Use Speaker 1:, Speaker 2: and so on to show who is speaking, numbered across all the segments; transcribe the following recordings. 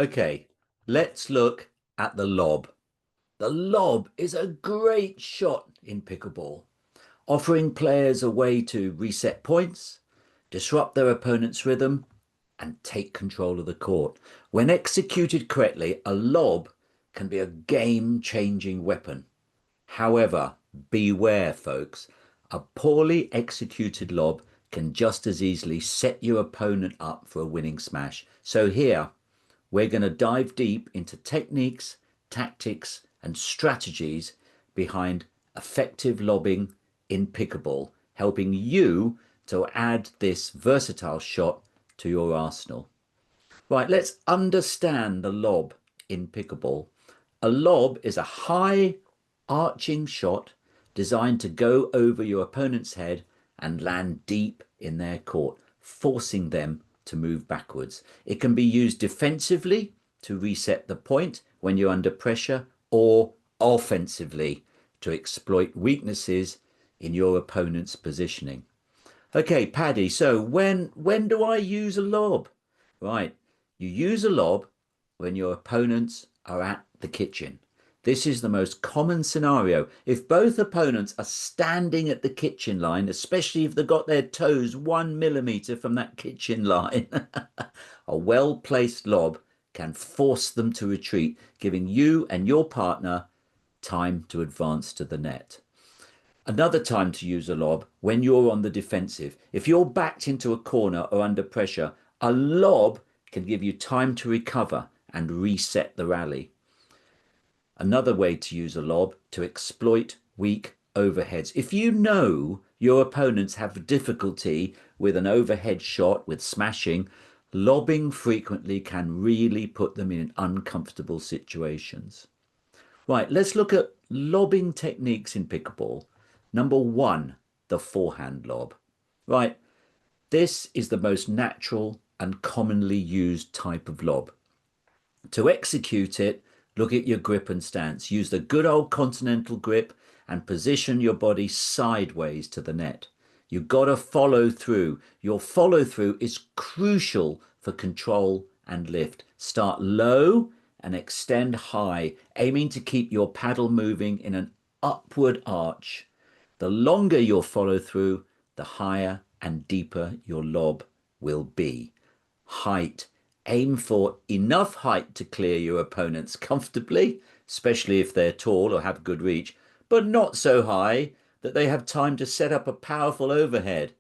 Speaker 1: Okay, let's look at the lob. The lob is a great shot in pickleball, offering players a way to reset points, disrupt their opponent's rhythm, and take control of the court. When executed correctly, a lob can be a game-changing weapon. However, beware, folks. A poorly executed lob can just as easily set your opponent up for a winning smash. So here, we're going to dive deep into techniques, tactics, and strategies behind effective lobbing in pickleball, helping you to add this versatile shot to your arsenal. Right, let's understand the lob in pickleball. A lob is a high arching shot designed to go over your opponent's head and land deep in their court, forcing them to move backwards. It can be used defensively to reset the point when you're under pressure, or offensively to exploit weaknesses in your opponent's positioning. Okay, Paddy, so when do I use a lob? Right, you use a lob when your opponents are at the kitchen. This is the most common scenario. If both opponents are standing at the kitchen line, especially if they've got their toes 1 millimeter from that kitchen line, a well-placed lob can force them to retreat, giving you and your partner time to advance to the net. Another time to use a lob when you're on the defensive. If you're backed into a corner or under pressure, a lob can give you time to recover and reset the rally. Another way to use a lob to exploit weak overheads. If you know your opponents have difficulty with an overhead shot, with smashing, lobbing frequently can really put them in uncomfortable situations. Right, let's look at lobbing techniques in pickleball. Number one, the forehand lob. Right, this is the most natural and commonly used type of lob. To execute it, look at your grip and stance. Use the good old continental grip and position your body sideways to the net. You've got to follow through. Your follow through is crucial for control and lift. Start low and extend high, aiming to keep your paddle moving in an upward arch. The longer your follow through, the higher and deeper your lob will be. Height. Aim for enough height to clear your opponents comfortably, especially if they're tall or have good reach, but not so high that they have time to set up a powerful overhead.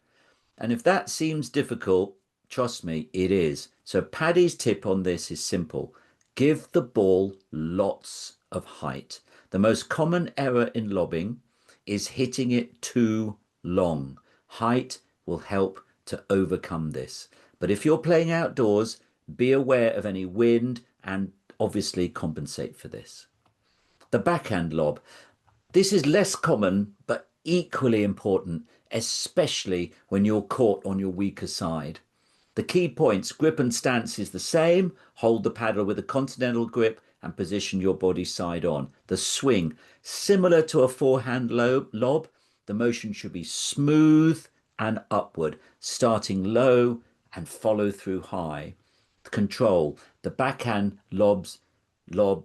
Speaker 1: And if that seems difficult, trust me, it is. So Paddy's tip on this is simple. Give the ball lots of height. The most common error in lobbing is hitting it too long. Height will help to overcome this. But if you're playing outdoors, be aware of any wind and obviously compensate for this. The backhand lob. This is less common, but equally important, especially when you're caught on your weaker side. The key points: grip and stance is the same. Hold the paddle with a continental grip and position your body side on. The swing, similar to a forehand lob, the motion should be smooth and upward, starting low and follow through high. The control, the backhand lob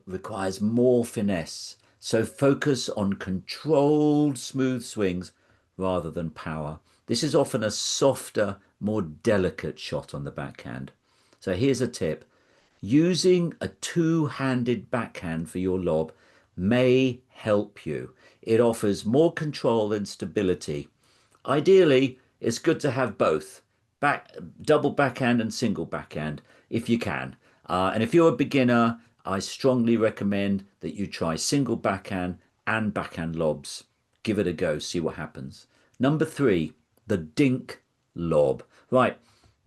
Speaker 1: requires more finesse. So focus on controlled, smooth swings rather than power. This is often a softer, more delicate shot on the backhand. So here's a tip. Using a two-handed backhand for your lob may help you. It offers more control and stability. Ideally, it's good to have both, double backhand and single backhand, if you can. And if you're a beginner, I strongly recommend that you try single backhand and backhand lobs. Give it a go, see what happens. Number three, the dink lob. Right,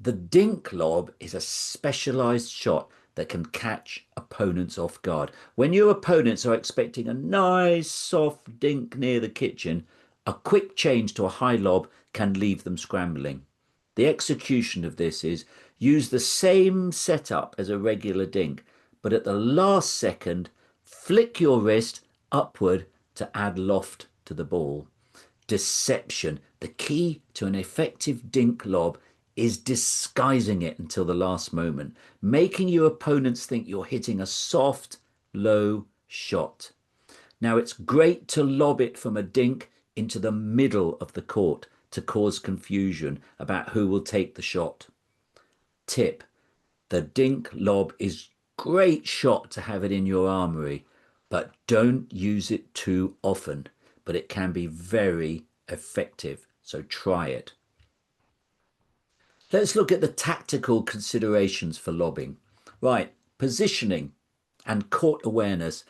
Speaker 1: the dink lob is a specialized shot that can catch opponents off guard. When your opponents are expecting a nice soft dink near the kitchen, a quick change to a high lob can leave them scrambling. The execution of this is use the same setup as a regular dink, but at the last second, flick your wrist upward to add loft to the ball. Deception. The key to an effective dink lob is disguising it until the last moment, making your opponents think you're hitting a soft, low shot. Now, it's great to lob it from a dink into the middle of the court to cause confusion about who will take the shot. Tip: the dink lob is great shot to have it in your armory, but don't use it too often. But it can be very effective, so try it. Let's look at the tactical considerations for lobbing. Right, positioning and court awareness.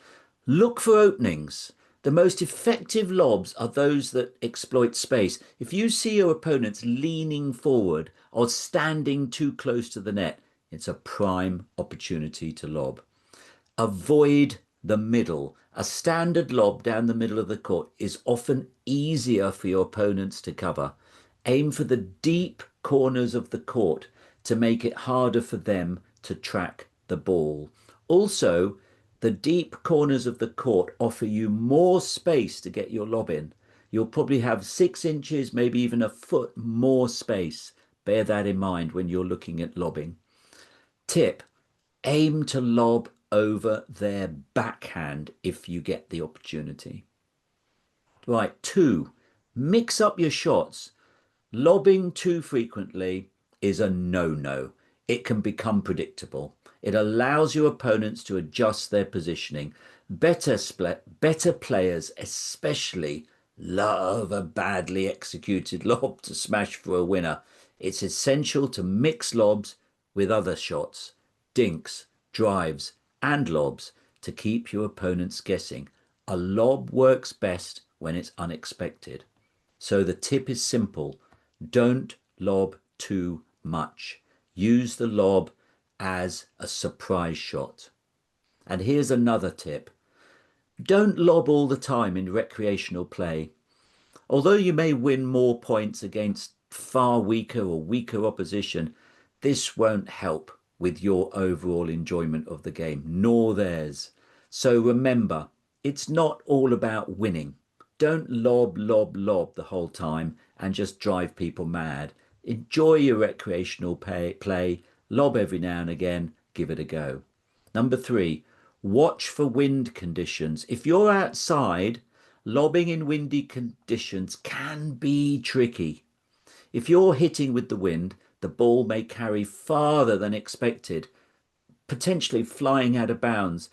Speaker 1: Look for openings. The most effective lobs are those that exploit space. If you see your opponents leaning forward or standing too close to the net, it's a prime opportunity to lob. Avoid the middle. A standard lob down the middle of the court is often easier for your opponents to cover. Aim for the deep corners of the court to make it harder for them to track the ball. Also, the deep corners of the court offer you more space to get your lob in. You'll probably have 6 inches, maybe even a foot more space. Bear that in mind when you're looking at lobbing. Tip: aim to lob over their backhand if you get the opportunity. Right, 2, mix up your shots. Lobbing too frequently is a no-no. It can become predictable. It allows your opponents to adjust their positioning. Better players especially love a badly executed lob to smash for a winner. It's essential to mix lobs with other shots, dinks, drives, and lobs to keep your opponents guessing. A lob works best when it's unexpected. So the tip is simple: don't lob too much. Use the lob as a surprise shot. And here's another tip: don't lob all the time in recreational play. Although you may win more points against far weaker opposition, this won't help with your overall enjoyment of the game, nor theirs. So remember, it's not all about winning. Don't lob the whole time and just drive people mad. Enjoy your recreational play, lob every now and again, give it a go. Number 3, watch for wind conditions. If you're outside, lobbing in windy conditions can be tricky. If you're hitting with the wind, the ball may carry farther than expected, potentially flying out of bounds.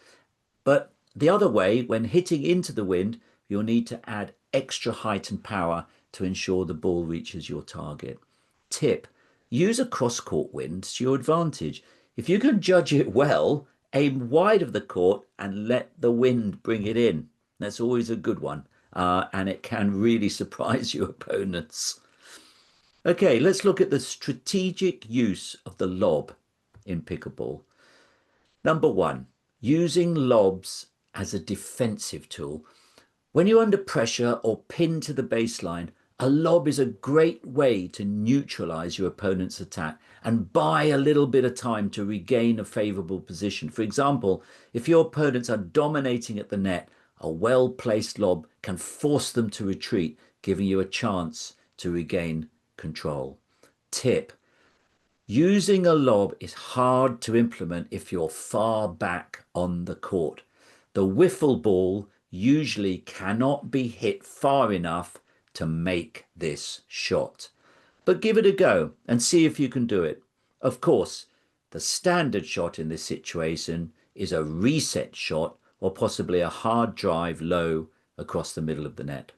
Speaker 1: But the other way, when hitting into the wind, you'll need to add extra height and power to ensure the ball reaches your target. Tip: use a cross-court wind to your advantage. If you can judge it well, aim wide of the court and let the wind bring it in. That's always a good one, and it can really surprise your opponents. Okay, let's look at the strategic use of the lob in pickleball. Number 1, using lobs as a defensive tool. When you're under pressure or pinned to the baseline, a lob is a great way to neutralize your opponent's attack and buy a little bit of time to regain a favorable position. For example, if your opponents are dominating at the net, a well-placed lob can force them to retreat, giving you a chance to regain control. Tip: using a lob is hard to implement if you're far back on the court. The wiffle ball usually cannot be hit far enough to make this shot. But give it a go and see if you can do it. Of course, the standard shot in this situation is a reset shot or possibly a hard drive low across the middle of the net.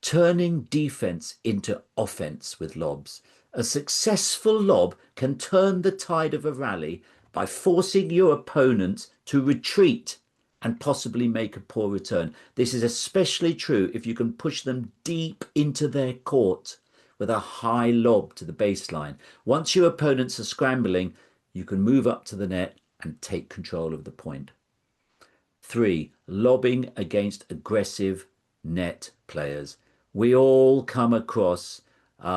Speaker 1: Turning defense into offense with lobs. A successful lob can turn the tide of a rally by forcing your opponents to retreat and possibly make a poor return. This is especially true if you can push them deep into their court with a high lob to the baseline. Once your opponents are scrambling, you can move up to the net and take control of the point. 3, lobbing against aggressive net players. We all come across,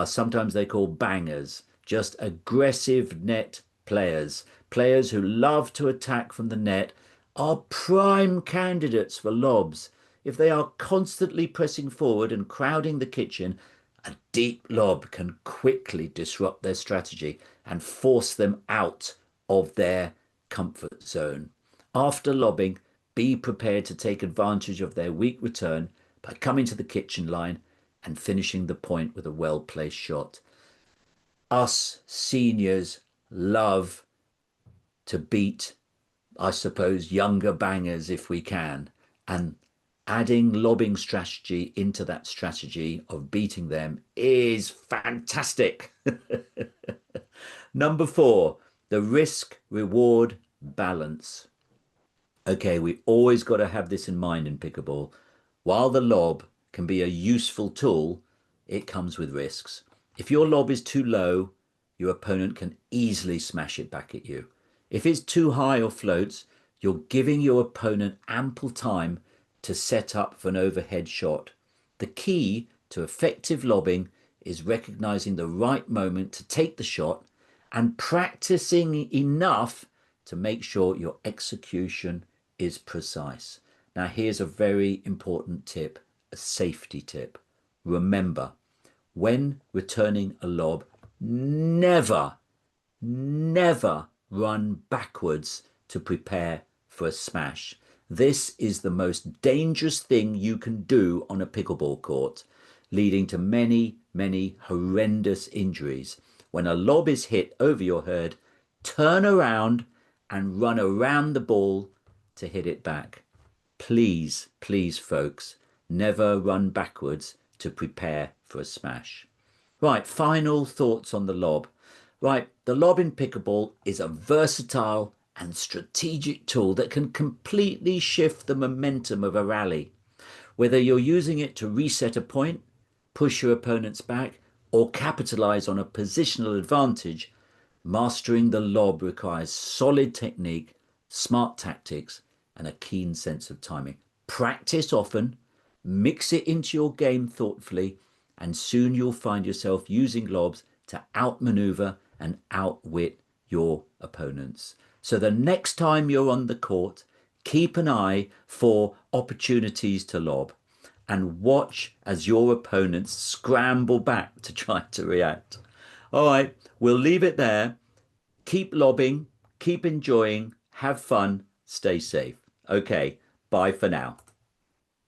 Speaker 1: sometimes they call bangers, just aggressive net players. Players who love to attack from the net are prime candidates for lobs. If they are constantly pressing forward and crowding the kitchen, A deep lob can quickly disrupt their strategy and force them out of their comfort zone. After lobbing, be prepared to take advantage of their weak return by coming to the kitchen line and finishing the point with a well-placed shot. Us seniors love to beat, I suppose, younger bangers if we can. And adding lobbing strategy into that strategy of beating them is fantastic. Number 4, the risk reward balance. Okay, we always got to have this in mind in pickleball. While the lob can be a useful tool, it comes with risks. If your lob is too low, your opponent can easily smash it back at you. If it's too high or floats, you're giving your opponent ample time to set up for an overhead shot. The key to effective lobbing is recognizing the right moment to take the shot and practicing enough to make sure your execution is precise. Now, here's a very important tip, a safety tip. Remember, when returning a lob, never run backwards to prepare for a smash. This is the most dangerous thing you can do on a pickleball court, leading to many, many horrendous injuries. When a lob is hit over your head, turn around and run around the ball to hit it back. Please, please, folks, never run backwards to prepare for a smash. Right, final thoughts on the lob. Right, the lob in pickleball is a versatile and strategic tool that can completely shift the momentum of a rally. Whether you're using it to reset a point, push your opponents back, or capitalize on a positional advantage, mastering the lob requires solid technique, smart tactics, and a keen sense of timing. Practice often, mix it into your game thoughtfully, and soon you'll find yourself using lobs to outmaneuver and outwit your opponents. So the next time you're on the court, keep an eye for opportunities to lob and watch as your opponents scramble back to try to react. All right, we'll leave it there. Keep lobbing, keep enjoying, have fun, stay safe. Okay, bye for now.